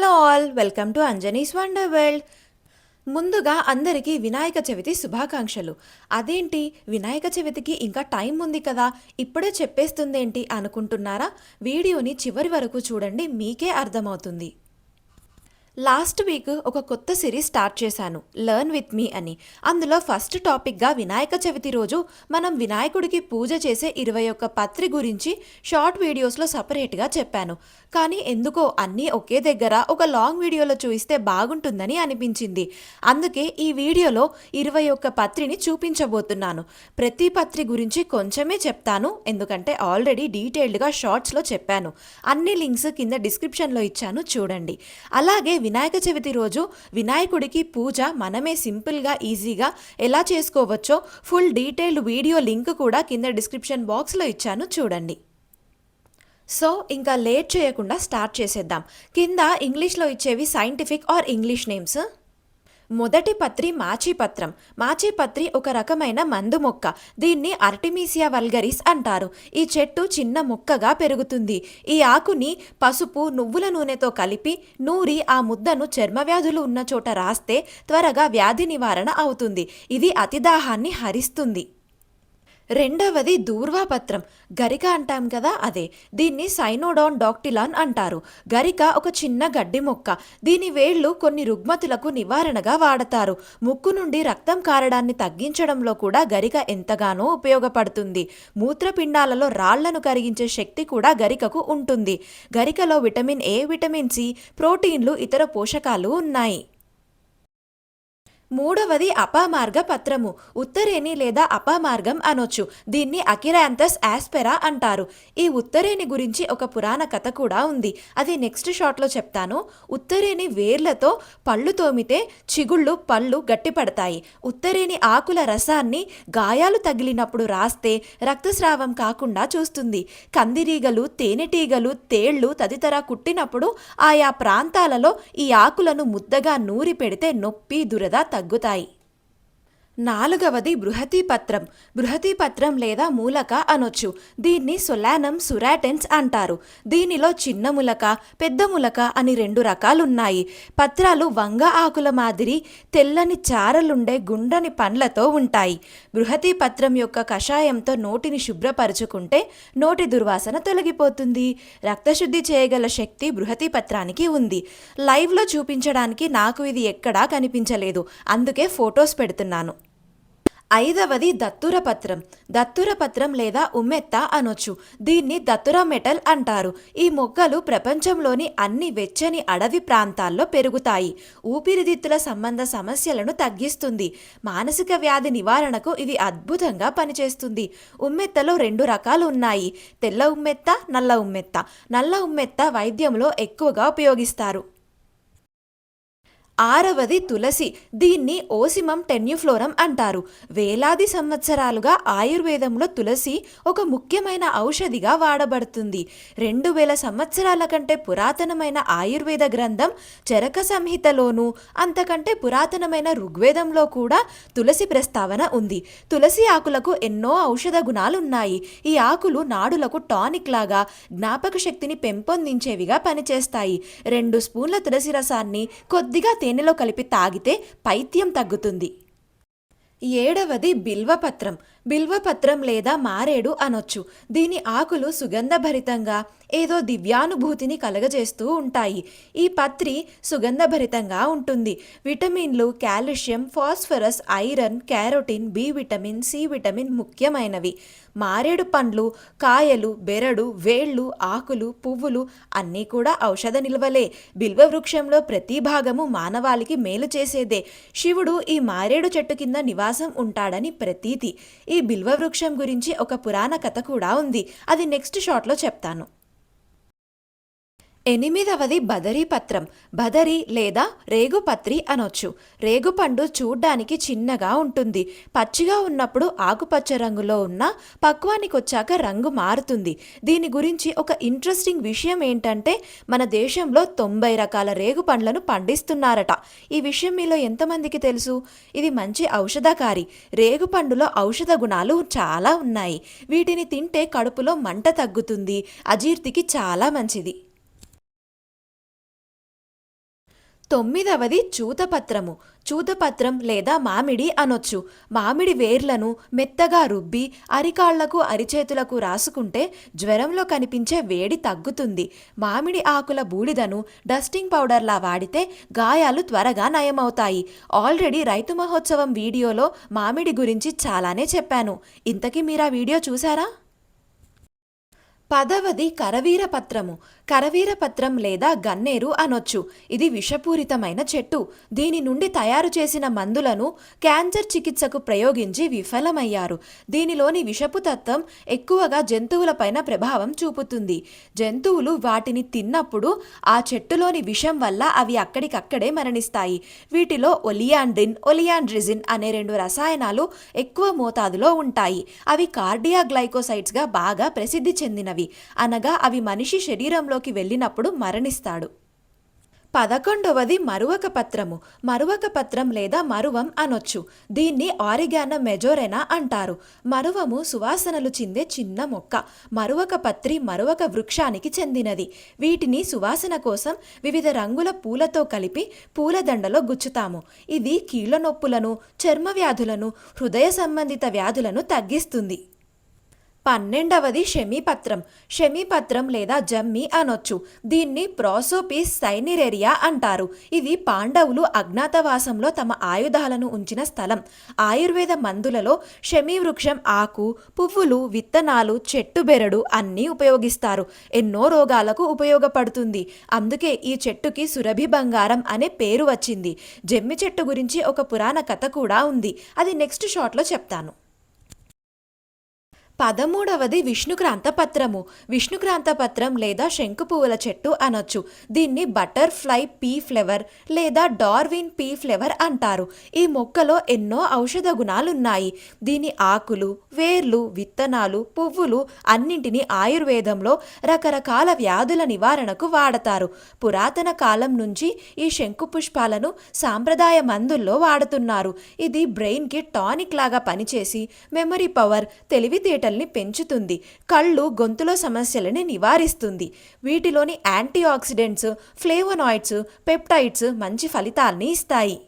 Hello all, welcome to Anjani's wonder world. ముందుగా అందరికీ వినాయక చవితి శుభాకాంక్షలు. అదేంటి వినాయక చవితికి ఇంకా టైం ఉంది కదా, ఇప్పుడే చెప్పేస్తుందేంటి అనుకుంటున్నారా? వీడియోని చివరి వరకు చూడండి, మీకే అర్థమవుతుంది. లాస్ట్ వీక్ ఒక కొత్త సిరీస్ స్టార్ట్ చేశాను, లెర్న్ విత్ మీ అని. అందులో ఫస్ట్ టాపిక్గా వినాయక చవితి రోజు మనం వినాయకుడికి పూజ చేసే 21 పత్రి గురించి షార్ట్ వీడియోస్లో సపరేట్గా చెప్పాను. కానీ ఎందుకో అన్నీ ఒకే దగ్గర ఒక లాంగ్ వీడియోలో చూపిస్తే బాగుంటుందని అనిపించింది. అందుకే ఈ వీడియోలో 21 పత్రిని చూపించబోతున్నాను. ప్రతి పత్రి గురించి కొంచెమే చెప్తాను, ఎందుకంటే ఆల్రెడీ డీటెయిల్డ్గా షార్ట్స్లో చెప్పాను. అన్ని లింక్స్ కింద డిస్క్రిప్షన్లో ఇచ్చాను, చూడండి. అలాగే వినాయక చవితి రోజు వినాయకుడికి పూజ మనమే సింపుల్గా ఈజీగా ఎలా చేసుకోవచ్చో ఫుల్ డీటెయిల్డ్ వీడియో లింక్ కూడా కింద డిస్క్రిప్షన్ బాక్స్లో ఇచ్చాను, చూడండి. సో ఇంకా లేట్ చేయకుండా స్టార్ట్ చేసేద్దాం. కింద ఇంగ్లీష్లో ఇచ్చేవి సైంటిఫిక్ ఆర్ ఇంగ్లీష్ నేమ్స్. మొదటి పత్రి మాచిపత్రం. మాచిపత్రి ఒక రకమైన మందు మొక్క. దీన్ని ఆర్టిమిసియా వల్గరిస్ అంటారు. ఈ చెట్టు చిన్న మొక్కగా పెరుగుతుంది. ఈ ఆకుని పసుపు, నువ్వుల నూనెతో కలిపి నూరి ఆ ముద్దను చర్మవ్యాధులు ఉన్న చోట రాస్తే త్వరగా వ్యాధి నివారణ అవుతుంది. ఇది అతిదాహాన్ని హరిస్తుంది. రెండవది దూర్వాపత్రం. గరిక అంటాం కదా, అదే. దీన్ని సైనోడాన్ డాక్టిలాన్ అంటారు. గరిక ఒక చిన్న గడ్డి మొక్క. దీని వేళ్లు కొన్ని రుగ్మతులకు నివారణగా వాడతారు. ముక్కు నుండి రక్తం కారడాన్ని తగ్గించడంలో కూడా గరిక ఎంతగానో ఉపయోగపడుతుంది. మూత్రపిండాలలో రాళ్లను కరిగించే శక్తి కూడా గరికకు ఉంటుంది. గరికలో విటమిన్ ఏ, విటమిన్ సి, ప్రోటీన్లు, ఇతర పోషకాలు ఉన్నాయి. మూడవది అపామార్గ పత్రము. ఉత్తరేణి లేదా అపామార్గం అనొచ్చు. దీన్ని అకిరాంథస్ ఆస్పెరా అంటారు. ఈ ఉత్తరేణి గురించి ఒక పురాణ కథ కూడా ఉంది, అది నెక్స్ట్ షాట్లో చెప్తాను. ఉత్తరేణి వేర్లతో పళ్ళు తోమితే చిగుళ్ళు, పళ్ళు గట్టిపడతాయి. ఉత్తరేణి ఆకుల రసాన్ని గాయాలు తగిలినప్పుడు రాస్తే రక్తస్రావం కాకుండా చూస్తుంది. కందిరీగలు, తేనెటీగలు, తేళ్లు తదితర కుట్టినప్పుడు ఆయా ప్రాంతాలలో ఈ ఆకులను ముద్దగా నూరి పెడితే నొప్పి, దురద తగ్గుతాయి. నాలుగవది బృహతీపత్రం. బృహతీపత్రం లేదా మూలక అనొచ్చు. దీన్ని సొలానం సురాటెన్స్ అంటారు. దీనిలో చిన్న ములక, పెద్ద ములక అని 2 రకాలున్నాయి. పత్రాలు వంగ ఆకుల మాదిరి తెల్లని చారలుండే గుండ్రని పండ్లతో ఉంటాయి. బృహతీపత్రం యొక్క కషాయంతో నోటిని శుభ్రపరుచుకుంటే నోటి దుర్వాసన తొలగిపోతుంది. రక్తశుద్ధి చేయగల శక్తి బృహతీపత్రానికి ఉంది. లైవ్లో చూపించడానికి నాకు ఇది ఎక్కడా కనిపించలేదు, అందుకే ఫొటోస్ పెడుతున్నాను. ఐదవది దత్తురపత్రం. దత్తురపత్రం లేదా ఉమ్మెత్త అనొచ్చు. దీన్ని దత్తుర మెటల్ అంటారు. ఈ మొక్కలు ప్రపంచంలోని అన్ని వెచ్చని అడవి ప్రాంతాల్లో పెరుగుతాయి. ఊపిరితిత్తుల సంబంధ సమస్యలను తగ్గిస్తుంది. మానసిక వ్యాధి నివారణకు ఇది అద్భుతంగా పనిచేస్తుంది. ఉమ్మెత్తలో 2 రకాలు ఉన్నాయి, తెల్ల ఉమ్మెత్త, నల్ల ఉమ్మెత్త. నల్ల ఉమ్మెత్త వైద్యంలో ఎక్కువగా ఉపయోగిస్తారు. ఆరవది తులసి. దీన్ని ఓసిమం టెన్యుఫ్లోరం అంటారు. వేలాది సంవత్సరాలుగా ఆయుర్వేదంలో తులసి ఒక ముఖ్యమైన ఔషధిగా వాడబడుతుంది. 2000 సంవత్సరాల కంటే పురాతనమైన ఆయుర్వేద గ్రంథం చరక సంహితలోనూ, అంతకంటే పురాతనమైన ఋగ్వేదంలో కూడా తులసి ప్రస్తావన ఉంది. తులసి ఆకులకు ఎన్నో ఔషధ గుణాలున్నాయి. ఈ ఆకులు నాడులకు టానిక్ లాగా, జ్ఞాపక శక్తిని పెంపొందించేవిగా పనిచేస్తాయి. 2 స్పూన్ల తులసి రసాన్ని కొద్దిగా తేనెలో కలిపి తాగితే పైత్యం తగ్గుతుంది. ఏడవది బిల్వపత్రం. బిల్వపత్రం లేదా మారేడు అనొచ్చు. దీని ఆకులు సుగంధభరితంగా, ఏదో దివ్యానుభూతిని కలగజేస్తూ ఉంటాయి. ఈ పత్రి సుగంధభరితంగా ఉంటుంది. విటమిన్లు, calcium, phosphorus, iron, carotene, B vitamin, C vitamin ముఖ్యమైనవి. మారేడు పండ్లు, కాయలు, బెరడు, వేళ్ళు, ఆకులు, పువ్వులు అన్నీ కూడా ఔషధ నిల్వలే. బిల్వ వృక్షంలో ప్రతి భాగము మానవాళికి మేలు చేసేదే. శివుడు ఈ మారేడు చెట్టు కింద నివాసం ఉంటాడని ప్రతీతి. ఈ బిల్వ వృక్షం గురించి ఒక పురాణ కథ కూడా ఉంది, అది నెక్స్ట్ షాట్లో చెప్తాను. ఎనిమిదవది బదరీపత్రం. బదరి లేదా రేగుపత్రి అనొచ్చు. రేగుపండు చూడ్డానికి చిన్నగా ఉంటుంది. పచ్చిగా ఉన్నప్పుడు ఆకుపచ్చ రంగులో ఉన్న, పక్వానికొచ్చాక రంగు మారుతుంది. దీని గురించి ఒక ఇంట్రెస్టింగ్ విషయం ఏంటంటే, మన దేశంలో 90 రకాల రేగు పండ్లను పండిస్తున్నారట. ఈ విషయం మీలో ఎంతమందికి తెలుసు? ఇది మంచి ఔషధకారి. రేగుపండులో ఔషధ గుణాలు చాలా ఉన్నాయి. వీటిని తింటే కడుపులో మంట తగ్గుతుంది, అజీర్తికి చాలా మంచిది. తొమ్మిదవది చూతపత్రము. చూతపత్రం లేదా మామిడి అనొచ్చు. మామిడి వేర్లను మెత్తగా రుబ్బి అరికాళ్లకు అరిచేతులకు రాసుకుంటే జ్వరంలో కనిపించే వేడి తగ్గుతుంది. మామిడి ఆకుల బూడిదను డస్టింగ్ పౌడర్లా వాడితే గాయాలు త్వరగా నయమవుతాయి. ఆల్రెడీ రైతు మహోత్సవం వీడియోలో మామిడి గురించి చాలానే చెప్పాను. ఇంతకీ మీరు ఆ వీడియో చూసారా? పదవది కరవీరపత్రము. కరవీరపత్రం లేదా గన్నేరు అనొచ్చు. ఇది విషపూరితమైన చెట్టు. దీని నుండి తయారు చేసిన మందులను క్యాన్సర్ చికిత్సకు ప్రయోగించి విఫలమయ్యారు. దీనిలోని విషపు తత్వం ఎక్కువగా జంతువులపైన ప్రభావం చూపుతుంది. జంతువులు వాటిని తిన్నప్పుడు ఆ చెట్టులోని విషం వల్ల అవి అక్కడికక్కడే మరణిస్తాయి. వీటిలో ఒలియాండ్రిజిన్ అనే 2 రసాయనాలు ఎక్కువ మోతాదులో ఉంటాయి. అవి కార్డియాగ్లైకోసైడ్స్గా బాగా ప్రసిద్ధి చెందినవి. అనగా అవి మనిషి శరీరంలోకి వెళ్ళినప్పుడు మరణిస్తాడు. 11వది మరువక పత్రము. మరువక పత్రం లేదా మరువం అనొచ్చు. దీన్ని ఆరిగానో మెజోరెనా అంటారు. మరువము సువాసనలు చిందే చిన్న మొక్క. మరువక పత్రి మరువక వృక్షానికి చెందినది. వీటిని సువాసన కోసం వివిధ రంగుల పూలతో కలిపి పూలదండలో గుచ్చుతాము. ఇది కీళ్ళ నొప్పులను, చర్మ వ్యాధులను, హృదయ సంబంధిత వ్యాధులను తగ్గిస్తుంది. 12వది షమీపత్రం. షమీపత్రం లేదా జమ్మి అనొచ్చు. దీన్ని ప్రోసోపిస్ సైనిరేరియా అంటారు. ఇది పాండవులు అజ్ఞాతవాసంలో తమ ఆయుధాలను ఉంచిన స్థలం. ఆయుర్వేద మందులలో షమీ వృక్షం ఆకు, పువ్వులు, విత్తనాలు, చెట్టు బెరడు అన్నీ ఉపయోగిస్తారు. ఎన్నో రోగాలకు ఉపయోగపడుతుంది. అందుకే ఈ చెట్టుకి సురభి బంగారం అనే పేరు వచ్చింది. జమ్మి చెట్టు గురించి ఒక పురాణ కథ కూడా ఉంది. అది నెక్స్ట్ షాట్లో చెప్తాను. 13వది విష్ణుక్రాంత పత్రము. విష్ణుక్రాంత పత్రం లేదా శంకు పువ్వుల చెట్టు అనొచ్చు. దీన్ని బటర్ఫ్లై పీ ఫ్లేవర్ లేదా డార్విన్ పీ ఫ్లేవర్ అంటారు. ఈ మొక్కలో ఎన్నో ఔషధ గుణాలున్నాయి. దీని ఆకులు, వేర్లు, విత్తనాలు, పువ్వులు అన్నింటినీ ఆయుర్వేదంలో రకరకాల వ్యాధుల నివారణకు వాడతారు. పురాతన కాలం నుంచి ఈ శంకు పుష్పాలను సాంప్రదాయ మందుల్లో వాడుతున్నారు. ఇది బ్రెయిన్కి టానిక్ లాగా పనిచేసి మెమరీ పవర్, తెలివితేటల్ని పెంచుతుంది. కళ్ళు, గొంతులో సమస్యలని నివారిస్తుంది. వీటిలోని యాంటీ ఆక్సిడెంట్స్, ఫ్లేవనాయిడ్స్, పెప్టైడ్స్ మంచి ఫలితాల్ని ఇస్తాయి.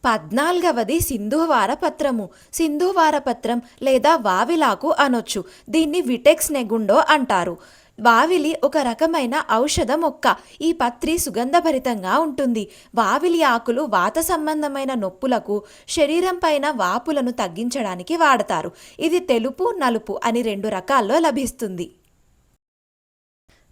14వది సింధూవార పత్రము. సింధూవార పత్రం లేదా వావిలాకు అనొచ్చు. దీన్ని విటెక్స్ నెగుండో అంటారు. వావిలి ఒక రకమైన ఔషధ మొక్క. ఈ పత్రి సుగంధభరితంగా ఉంటుంది. వావిలి ఆకులు వాత సంబంధమైన నొప్పులకు, శరీరం పైన వాపులను తగ్గించడానికి వాడతారు. ఇది తెలుపు, నలుపు అని 2 రకాల్లో లభిస్తుంది.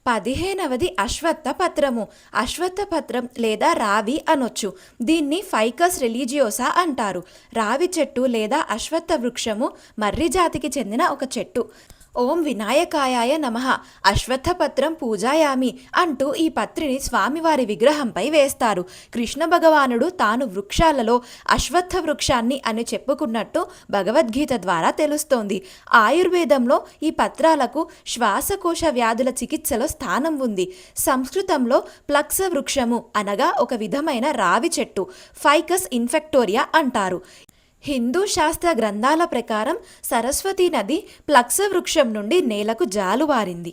15వది అశ్వత్థ పత్రము. అశ్వత్థ పత్రం లేదా రావి అనొచ్చు. దీన్ని ఫైకస్ రిలీజియోసా అంటారు. రావి చెట్టు లేదా అశ్వత్థ వృక్షము మర్రి జాతికి చెందిన ఒక చెట్టు. ఓం వినాయకాయ నమః అశ్వత్థపత్రం పూజాయామి అంటూ ఈ పత్రిని స్వామివారి విగ్రహంపై వేస్తారు. కృష్ణ భగవానుడు తాను వృక్షాలలో అశ్వత్థ వృక్షాన్ని అని చెప్పుకున్నట్టు భగవద్గీత ద్వారా తెలుస్తోంది. ఆయుర్వేదంలో ఈ పత్రాలకు శ్వాసకోశ వ్యాధుల చికిత్సలో స్థానం ఉంది. సంస్కృతంలో ప్లక్స వృక్షము అనగా ఒక విధమైన రావి చెట్టు, ఫైకస్ ఇన్ఫెక్టోరియా అంటారు. హిందూ శాస్త్ర గ్రంథాల ప్రకారం సరస్వతీ నది ప్లక్స వృక్షం నుండి నేలకు జాలువారింది.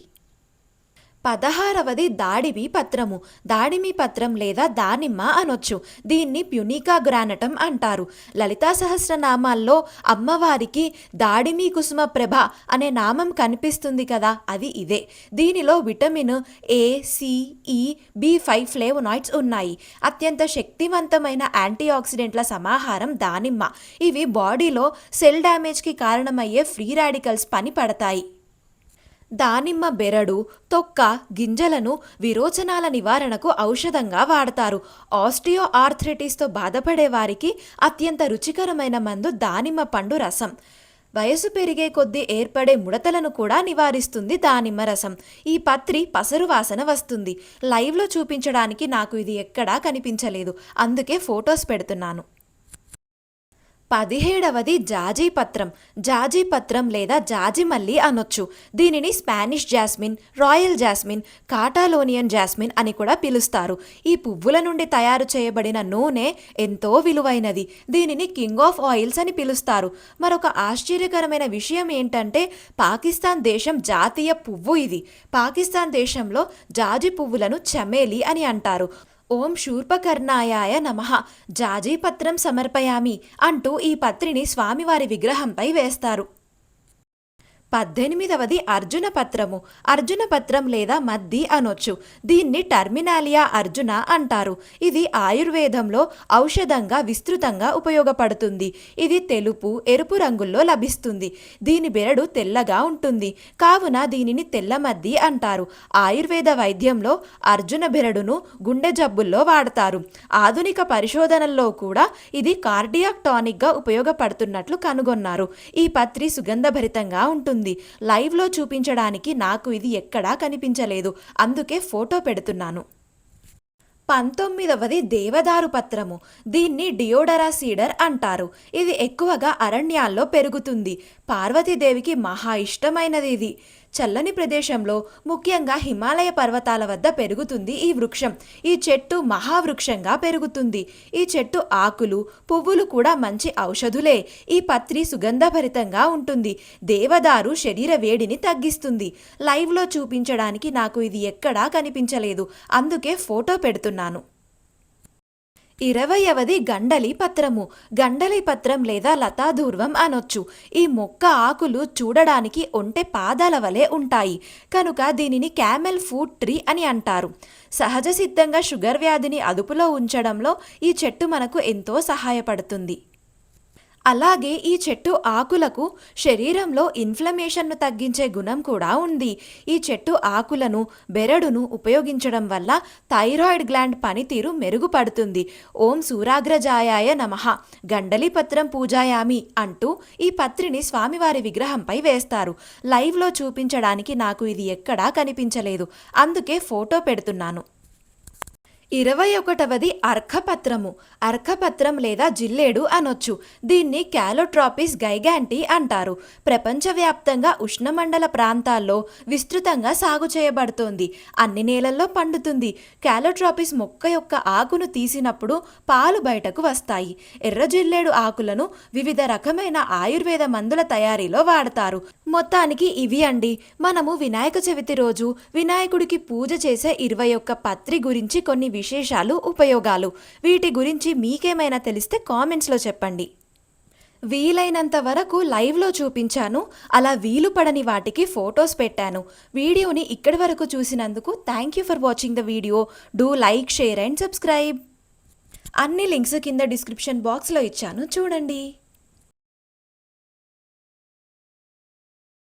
16వది దాడిమి పత్రము. దాడిమి పత్రం లేదా దానిమ్మ అనొచ్చు. దీన్ని ప్యునికా గ్రానటం అంటారు. లలితా సహస్రనామాల్లో అమ్మవారికి దాడిమి కుసుమ ప్రభ అనే నామం కనిపిస్తుంది కదా, అది ఇదే. దీనిలో విటమిన్ ఏ, సి, ఈ, B5 ఫ్లేవనాయిడ్స్ ఉన్నాయి. అత్యంత శక్తివంతమైన యాంటీ ఆక్సిడెంట్ల సమాహారం దానిమ్మ. ఇవి బాడీలో సెల్ డ్యామేజ్కి కారణమయ్యే ఫ్రీ రాడికల్స్ పని పడతాయి. దానిమ్మ బెరడు, తొక్క, గింజలను విరోచనాల నివారణకు ఔషధంగా వాడతారు. ఆస్టియో ఆర్థరైటిస్తో బాధపడే వారికి అత్యంత రుచికరమైన మందు దానిమ్మ పండు రసం. వయసు పెరిగే కొద్దీ ఏర్పడే ముడతలను కూడా నివారిస్తుంది దానిమ్మ రసం. ఈ పత్రి పసరు వాసన వస్తుంది. లైవ్లో చూపించడానికి నాకు ఇది ఎక్కడా కనిపించలేదు, అందుకే ఫొటోస్ పెడుతున్నాను. 17వది జాజీ పత్రం. జాజీ పత్రం లేదా జాజి మల్లి అనొచ్చు. దీనిని Spanish jasmine, royal jasmine, Catalonian jasmine అని కూడా పిలుస్తారు. ఈ పువ్వుల నుండి తయారు చేయబడిన నూనె ఎంతో విలువైనది. దీనిని కింగ్ ఆఫ్ ఆయిల్స్ అని పిలుస్తారు. మరొక ఆశ్చర్యకరమైన విషయం ఏంటంటే పాకిస్తాన్ దేశం జాతీయ పువ్వు ఇది. పాకిస్తాన్ దేశంలో జాజి పువ్వులను చమేలి అని అంటారు. ఓం శూర్పకర్ణాయాయ నమః జాజీపత్రం సమర్పయామి అంటూ ఈ పత్రిని స్వామివారి విగ్రహంపై వేస్తారు. 18వది అర్జున పత్రము. అర్జున పత్రం లేదా మద్ది అనొచ్చు. దీన్ని టర్మినాలియా అర్జున అంటారు. ఇది ఆయుర్వేదంలో ఔషధంగా విస్తృతంగా ఉపయోగపడుతుంది. ఇది తెలుపు, ఎరుపు రంగుల్లో లభిస్తుంది. దీని బెరడు తెల్లగా ఉంటుంది. కావున దీనిని తెల్ల మద్ది అంటారు. ఆయుర్వేద వైద్యంలో అర్జున బెరడును గుండె జబ్బుల్లో వాడతారు. ఆధునిక పరిశోధనల్లో కూడా ఇది కార్డియాక్ టానిక్గా ఉపయోగపడుతున్నట్లు కనుగొన్నారు. ఈ పత్రి సుగంధభరితంగా ఉంటుంది. లైవ్లో చూపించడానికి నాకు ఇది ఎక్కడా కనిపించలేదు, అందుకే ఫోటో పెడుతున్నాను. 19వది దేవదారు పత్రము. దీన్ని డియోడరా సీడర్ అంటారు. ఇది ఎక్కువగా అరణ్యాల్లో పెరుగుతుంది. పార్వతీదేవికి మహా ఇష్టమైనది ఇది. చల్లని ప్రదేశంలో, ముఖ్యంగా హిమాలయ పర్వతాల వద్ద పెరుగుతుంది ఈ వృక్షం. ఈ చెట్టు మహావృక్షంగా పెరుగుతుంది. ఈ చెట్టు ఆకులు, పువ్వులు కూడా మంచి ఔషధులే. ఈ పత్రి సుగంధభరితంగా ఉంటుంది. దేవదారు శరీర వేడిని తగ్గిస్తుంది. లైవ్లో చూపించడానికి నాకు ఇది ఎక్కడా కనిపించలేదు, అందుకే ఫోటో పెడుతున్నాను. 20వది గండలి పత్రము. గండలి పత్రం లేదా లతాధూర్వం అనొచ్చు. ఈ మొక్క ఆకులు చూడడానికి ఒంటె పాదాల వలె ఉంటాయి కనుక దీనిని క్యామెల్ ఫుడ్ ట్రీ అని అంటారు. సహజ సిద్ధంగా షుగర్ వ్యాధిని అదుపులో ఉంచడంలో ఈ చెట్టు మనకు ఎంతో సహాయపడుతుంది. అలాగే ఈ చెట్టు ఆకులకు శరీరంలో ఇన్ఫ్లమేషన్ను తగ్గించే గుణం కూడా ఉంది. ఈ చెట్టు ఆకులను, బెరడును ఉపయోగించడం వల్ల థైరాయిడ్ గ్లాండ్ పనితీరు మెరుగుపడుతుంది. ఓం సూరాగ్రజాయాయ నమః గండలి పత్రం పూజాయామి అంటూ ఈ పత్రిని స్వామివారి విగ్రహంపై వేస్తారు. లైవ్లో చూపించడానికి నాకు ఇది ఎక్కడా కనిపించలేదు, అందుకే ఫోటో పెడుతున్నాను. 21వది అర్కపత్రము. అర్కపత్రం లేదా జిల్లేడు అనొచ్చు. దీన్ని క్యాలోట్రాపిస్ గైగాంటీ అంటారు. ప్రపంచవ్యాప్తంగా ఉష్ణమండల ప్రాంతాల్లో విస్తృతంగా సాగు చేయబడుతోంది. అన్ని నేలల్లో పండుతుంది. క్యాలోట్రాపిస్ మొక్క యొక్క ఆకును తీసినప్పుడు పాలు బయటకు వస్తాయి. ఎర్ర జిల్లేడు ఆకులను వివిధ రకమైన ఆయుర్వేద మందుల తయారీలో వాడతారు. మొత్తానికి ఇవి అండి మనము వినాయక చవితి రోజు వినాయకుడికి పూజ చేసే 21 పత్రి గురించి కొన్ని విశేషాలు, ఉపయోగాలు. వీటి గురించి మీకేమైనా తెలిస్తే కామెంట్స్లో చెప్పండి. వీలైనంత వరకు లైవ్లో చూపించాను. అలా వీలు పడని వాటికి ఫొటోస్ పెట్టాను. వీడియోని ఇక్కడి వరకు చూసినందుకు thank you for watching the video. Do like, share and subscribe. అన్ని లింక్స్ కింద డిస్క్రిప్షన్ బాక్స్లో ఇచ్చాను, చూడండి.